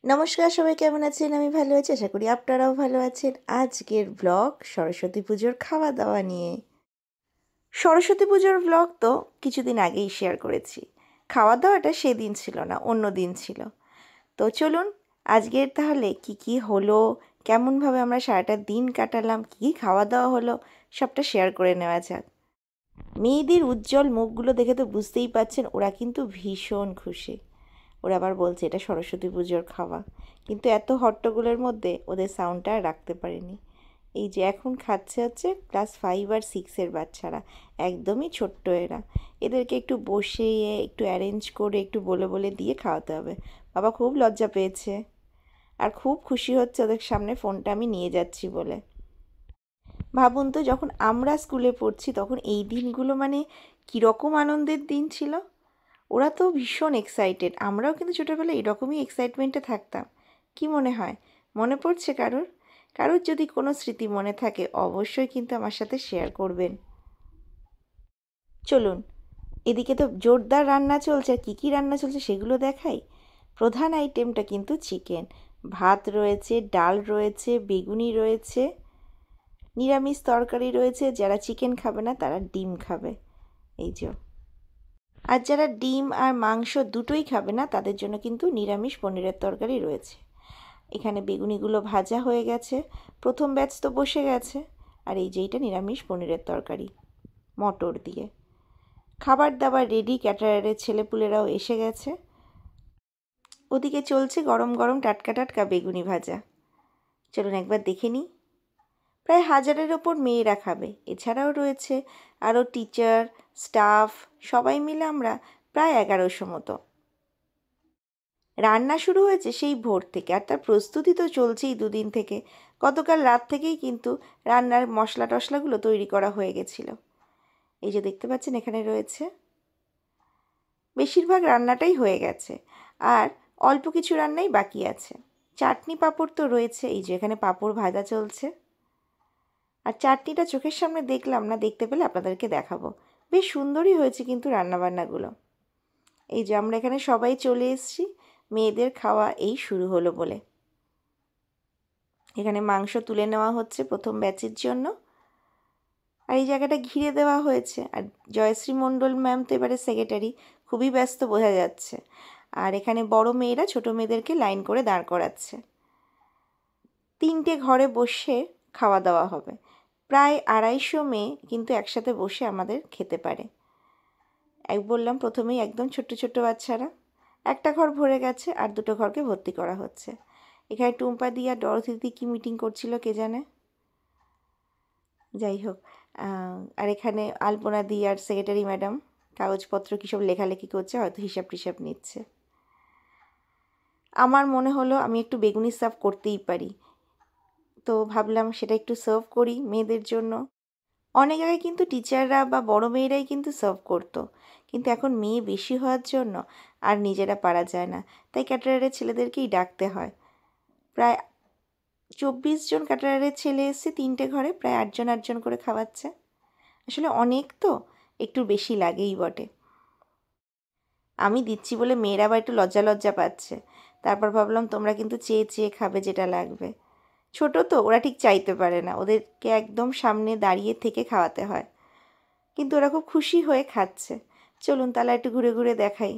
নমস্কার, সবাই কেমন আছেন? আমি ভালো আছি, আশা করি আপনারাও ভালো আছেন। আজকের ব্লগ সরস্বতী পুজোর খাওয়া দাওয়া নিয়ে। সরস্বতী পুজোর ব্লগ তো কিছুদিন আগেই শেয়ার করেছি। খাওয়া দাওয়াটা সেদিন ছিল না, অন্য দিন ছিল। তো চলুন আজকের তাহলে কি কি হলো, কেমনভাবে আমরা সারাটা দিন কাটালাম, কী খাওয়া দাওয়া হলো, সবটা শেয়ার করে নেওয়া যাক। মেয়েদের উজ্জ্বল মুখগুলো দেখে তো বুঝতেই পারছেন ওরা কিন্তু ভীষণ খুশি। ওরা আবার বলছে এটা সরস্বতী পুজোর খাওয়া, কিন্তু এত হট্টগোলের মধ্যে ওদের সাউন্ডটা আর রাখতে পারিনি। এই যে এখন খাচ্ছে হচ্ছে ক্লাস 5 আর 6-এর বাচ্চারা, একদমই ছোট্ট এরা। এদেরকে একটু বসিয়ে একটু অ্যারেঞ্জ করে একটু বলে বলে দিয়ে খাওয়াতে হবে। বাবা খুব লজ্জা পেয়েছে আর খুব খুশি হচ্ছে ওদের সামনে ফোনটা আমি নিয়ে যাচ্ছি বলে। ভাবুন তো, যখন আমরা স্কুলে পড়ছি তখন এই দিনগুলো মানে কীরকম আনন্দের দিন ছিল। ওরা তো ভীষণ এক্সাইটেড, আমরাও কিন্তু ছোটোবেলায় এরকমই এক্সাইটমেন্টে থাকতাম। কি মনে হয়, মনে পড়ছে কারোর? কারোর যদি কোনো স্মৃতি মনে থাকে অবশ্যই কিন্তু আমার সাথে শেয়ার করবেন। চলুন, এদিকে তো জোরদার রান্না চলছে, আর কী কী রান্না চলছে সেগুলো দেখাই। প্রধান আইটেমটা কিন্তু চিকেন। ভাত রয়েছে, ডাল রয়েছে, বেগুনি রয়েছে, নিরামিষ তরকারি রয়েছে। যারা চিকেন খাবে না তারা ডিম খাবে, এই যে। আর যারা ডিম আর মাংস দুটোই খাবে না তাদের জন্য কিন্তু নিরামিষ পনিরের তরকারি রয়েছে। এখানে বেগুনিগুলো ভাজা হয়ে গেছে, প্রথম ব্যাচ তো বসে গেছে। আর এই যে এইটা নিরামিষ পনিরের তরকারি মটর দিয়ে। খাবার দাবার রেডি, ক্যাটারারের ছেলেপুলেরাও এসে গেছে। ওদিকে চলছে গরম গরম টাটকা টাটকা বেগুনি ভাজা। চলুন একবার দেখে নিই। প্রায় 1000-এর ওপর মেয়েরা খাবে, এছাড়াও রয়েছে আরও টিচার, স্টাফ, সবাই মিলে আমরা প্রায় 1100 মতো। রান্না শুরু হয়েছে সেই ভোর থেকে, আর তার প্রস্তুতি তো চলছেই দুদিন থেকে। গতকাল রাত থেকেই কিন্তু রান্নার মশলা টশলাগুলো তৈরি করা হয়ে গেছিল। এই যে দেখতে পাচ্ছেন এখানে রয়েছে, বেশিরভাগ রান্নাটাই হয়ে গেছে, আর অল্প কিছু রান্নাই বাকি আছে। চাটনি পাঁপড় তো রয়েছে, এই যে এখানে পাঁপড় ভাজা চলছে। আর চাটনিটা চোখের সামনে দেখলাম না, দেখতে পেলে আপনাদেরকে দেখাবো। বেশ সুন্দরই হয়েছে কিন্তু রান্নাবান্নাগুলো। এই যে আমরা এখানে সবাই চলে এসেছি, মেয়েদের খাওয়া এই শুরু হলো বলে। এখানে মাংস তুলে নেওয়া হচ্ছে প্রথম ব্যাচের জন্য। আর এই জায়গাটা ঘিরে দেওয়া হয়েছে। আর জয়শ্রী মণ্ডল ম্যাম তো এবারে সেক্রেটারি, খুবই ব্যস্ত বোঝা যাচ্ছে। আর এখানে বড় মেয়েরা ছোট মেয়েদেরকে লাইন করে দাঁড় করাচ্ছে। 3টে ঘরে বসে খাওয়া দাওয়া হবে। প্রায় 250 মেয়ে কিন্তু একসাথে বসে আমাদের খেতে পারে। বললাম প্রথমেই একদম ছোট্ট ছোট্ট বাচ্চারা। একটা ঘর ভরে গেছে, আর 2টো ঘরকে ভর্তি করা হচ্ছে। এখানে টুম্পা দি আর ডরথি দিদি কী মিটিং করছিল কে জানে, যাই হোক। আর এখানে আলপনা দি আর সেক্রেটারি ম্যাডাম কাগজপত্র কী সব লেখালেখি করছে, হয়তো হিসাব টিসাব নিচ্ছে। আমার মনে হলো আমি একটু বেগুনি সার্ভ করতেই পারি, তো ভাবলাম সেটা একটু সার্ভ করি মেয়েদের জন্য। অনেক আগে কিন্তু টিচাররা বা বড় মেয়েরাই কিন্তু সার্ভ করতো, কিন্তু এখন মেয়ে বেশি হওয়ার জন্য আর নিজেরা পারা যায় না, তাই ক্যাটারারের ছেলেদেরকেই ডাকতে হয়। প্রায় 24 জন ক্যাটারারের ছেলে এসছে 3টে ঘরে, প্রায় 8জন 8জন করে খাওয়াচ্ছে। আসলে অনেক তো, একটু বেশি লাগেই বটে। আমি দিচ্ছি বলে মেয়েরা আবার একটু লজ্জা লজ্জা পাচ্ছে। তারপর ভাবলাম তোমরা কিন্তু চেয়ে চেয়ে খাবে যেটা লাগবে। ছোট তো, ওরা ঠিক চাইতে পারে না, ওদেরকে একদম সামনে দাঁড়িয়ে থেকে খাওয়াতে হয়, কিন্তু ওরা খুব খুশি হয়ে খাচ্ছে। চলুন তাহলে একটু ঘুরে ঘুরে দেখাই।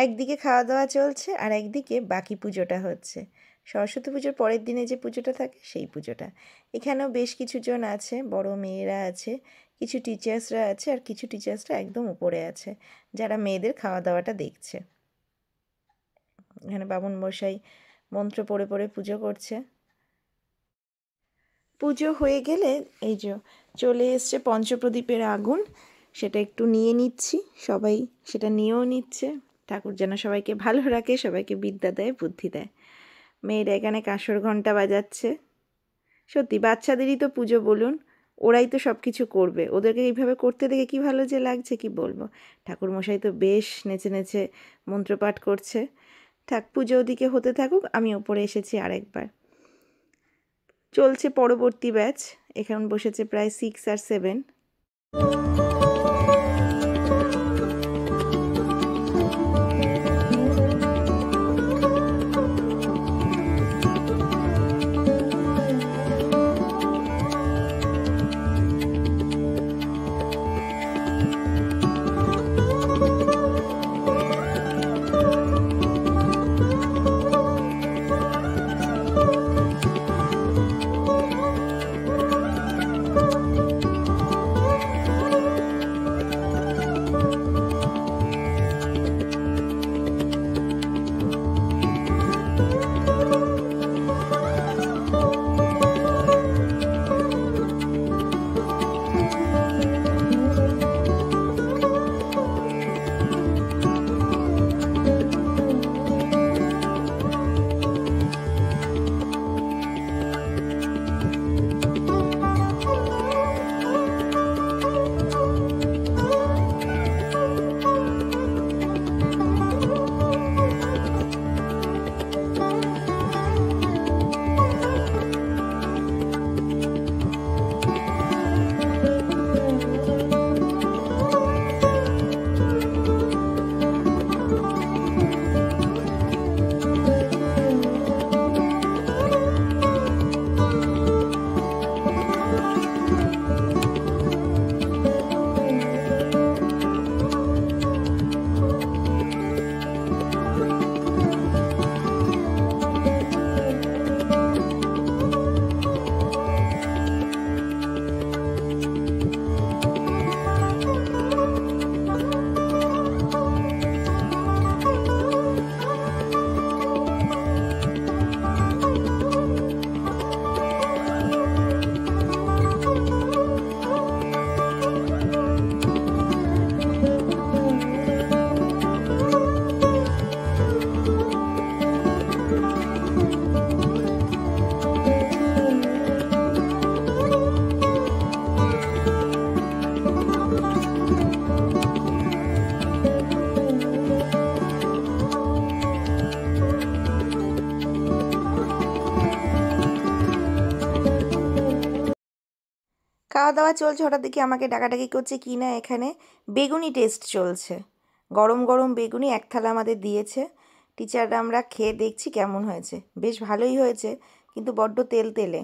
একদিকে খাওয়া দাওয়া চলছে আর একদিকে বাকি পুজোটা হচ্ছে। সরস্বতী পুজোর পরের দিনে যে পুজোটা থাকে সেই পুজোটা। এখানেও বেশ কিছুজন আছে, বড় মেয়েরা আছে, কিছু টিচার্সরা আছে আর কিছু টিচার্সরা একদম উপরে আছে, যারা মেয়েদের খাওয়া দাওয়াটা দেখছে। এখানে বামুন মশাই মন্ত্র পড়ে পড়ে পুজো করছে। পুজো হয়ে গেলে এই যে চলে এসছে পঞ্চপ্রদীপের আগুন, সেটা একটু নিয়ে নিচ্ছি, সবাই সেটা নিয়েও নিচ্ছে। ঠাকুর যেন সবাইকে ভালো রাখে, সবাইকে বিদ্যা দেয়, বুদ্ধি দেয়। মেয়েরা এখানে কাঁসর ঘণ্টা বাজাচ্ছে। সত্যি বাচ্চাদেরই তো পুজো বলুন, ওরাই তো সব কিছু করবে, ওদেরকে এইভাবে করতে দেখে কি ভালো যে লাগছে কি বলবো। ঠাকুরমশাই তো বেশ নেচে নেচে মন্ত্রপাঠ করছে। পুজো ওদিকে হতে থাকুক, আমি ওপরে এসেছি আরেকবার। চলছে পরবর্তী ব্যাচ, এখন বসেছে প্রায় 6 আর 7। খাওয়া দাওয়া চলছে, হঠাৎ দেখি আমাকে ডাকাডাকি করছে কি না, এখানে বেগুনি টেস্ট চলছে। গরম গরম বেগুনি এক থালা আমাদের দিয়েছে। টিচাররা আমরা খেয়ে দেখছি কেমন হয়েছে। বেশ ভালোই হয়েছে, কিন্তু বড্ড তেল তেলে,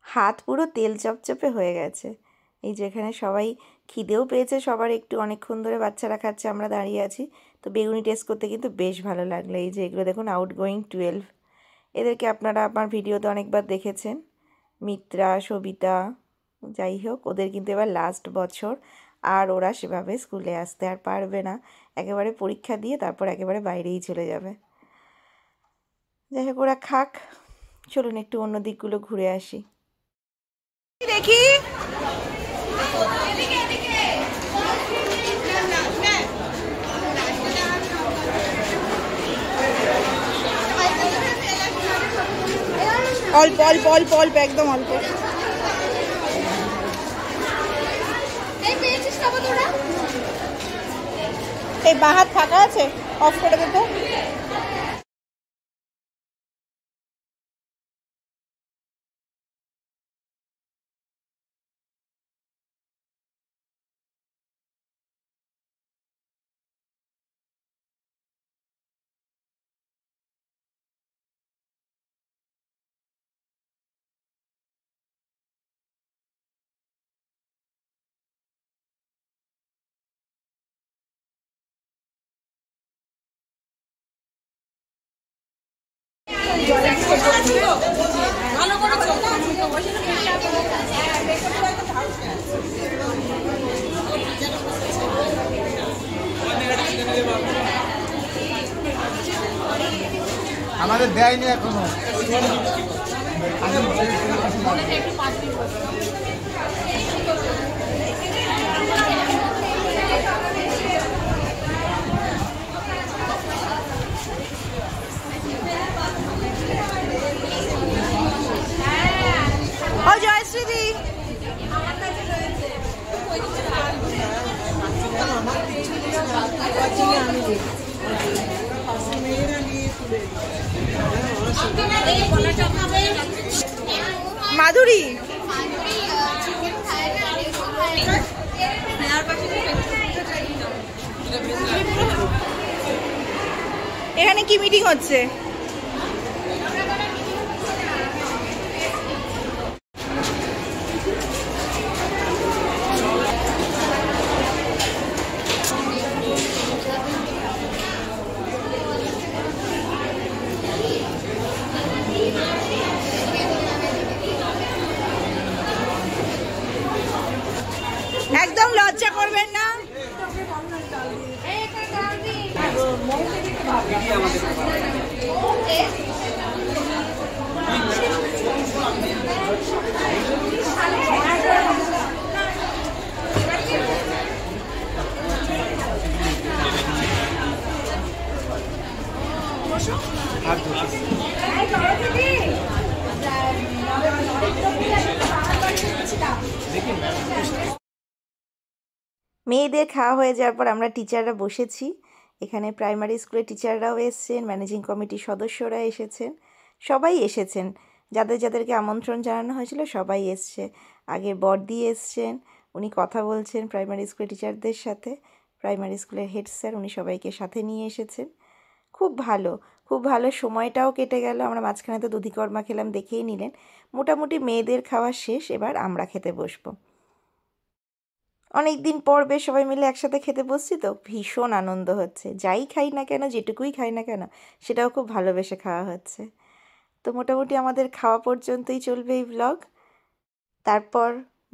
হাত পুরো তেল চপচপে হয়ে গেছে। এই যে এখানে সবাই খিদেও পেয়েছে সবার একটু, অনেকক্ষণ ধরে বাচ্চারা খাচ্ছে, আমরা দাঁড়িয়ে আছি। তো বেগুনি টেস্ট করতে কিন্তু বেশ ভালো লাগলো। এই যে এগুলো দেখুন, আউটগোয়িং 12। এদেরকে আপনারা আমার ভিডিওতে অনেকবার দেখেছেন, মিত্রা, সবিতা, যাই হোক, ওদের কিন্তু এবার লাস্ট বছর, আর ওরা সেভাবে স্কুলে আসতে আর পারবে না, একেবারে পরীক্ষা দিয়ে তারপর একেবারে বাইরেই চলে যাবে। যাই হোক, ওরা খাক, চলুন একটু অন্য দিকগুলো ঘুরে আসি। দেখি অল্প অল্প অল্প অল্প, একদম অল্প। এই বাঁ হাত ফাঁকা আছে, অফ করে দে তো। আমাদের দেয়নি এখনো। জয়শ্রীদি মাধুরী এখানে কি মিটিং হচ্ছে? একদম লজ্জা করবেন না। মেয়েদের খাওয়া হয়ে যাওয়ার পর আমরা টিচাররা বসেছি। এখানে প্রাইমারি স্কুলের টিচাররাও এসেছেন, ম্যানেজিং কমিটির সদস্যরা এসেছেন, সবাই এসেছেন। যাদেরকে আমন্ত্রণ জানানো হয়েছিল সবাই এসছে। আগে বড়দি এসছেন, উনি কথা বলছেন প্রাইমারি স্কুলের টিচারদের সাথে। প্রাইমারি স্কুলের হেড স্যার, উনি সবাইকে সাথে নিয়ে এসেছেন। খুব ভালো সময়টাও কেটে গেল। আমরা মাঝখানে তো দুধিকর্মা খেলাম, দেখেই নিলেন। মোটামুটি মেয়েদের খাওয়া শেষ, এবার আমরা খেতে বসবো। অনেক দিন পর বেশ সবাই মিলে একসাথে খেতে বসছি তো ভীষণ আনন্দ হচ্ছে। যাই খাই না কেন, যেটুকুই খাই না কেন, সেটাও খুব ভালোবেসে খাওয়া হচ্ছে। তো মোটামুটি আমাদের খাওয়া পর্যন্তই চলবে এই ব্লগ। তারপর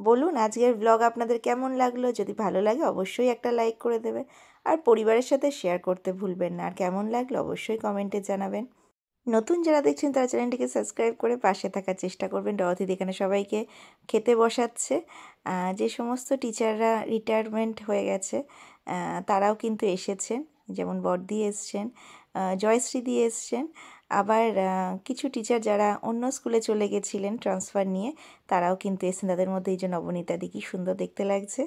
বলুন আজকের ব্লগ আপনাদের কেমন লাগলো। যদি ভালো লাগে অবশ্যই একটা লাইক করে দেবেন, আর পরিবারের সাথে শেয়ার করতে ভুলবেন না। আর কেমন লাগলো অবশ্যই কমেন্টে জানাবেন। নতুন যারা দেখছেন তারা চ্যানেলটিকে সাবস্ক্রাইব করে পাশে থাকার চেষ্টা করবেন। ডরথিদি এখানে সবাইকে খেতে বসাচ্ছে। যে সমস্ত টিচাররা রিটায়ারমেন্ট হয়ে গেছে তারাও কিন্তু এসেছেন, যেমন বড়দি এসছেন, জয়শ্রীদি এসছেন, আবার কিছু টিচার যারা অন্য স্কুলে চলে গেছিলেন ট্রান্সফার নিয়ে তারাও কিন্তু এসেছেন। তাদের মধ্যে এই যে নবনীতাদি, কি সুন্দর দেখতে লাগছে।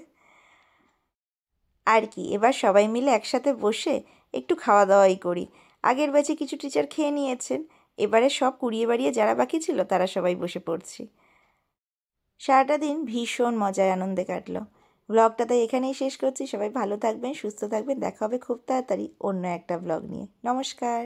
আর কি, এবার সবাই মিলে একসাথে বসে একটু খাওয়া দাওয়াই করি। আগের ব্যাচে কিছু টিচার খেয়ে নিয়েছেন, এবারে সব কুড়িয়ে বাড়িয়ে যারা বাকি ছিল তারা সবাই বসে পড়ছি। সারাটা দিন ভীষণ মজায় আনন্দে কাটলো। ব্লগটা তাই এখানেই শেষ করছি। সবাই ভালো থাকবেন, সুস্থ থাকবেন। দেখা হবে খুব তাড়াতাড়ি অন্য একটা ব্লগ নিয়ে। নমস্কার।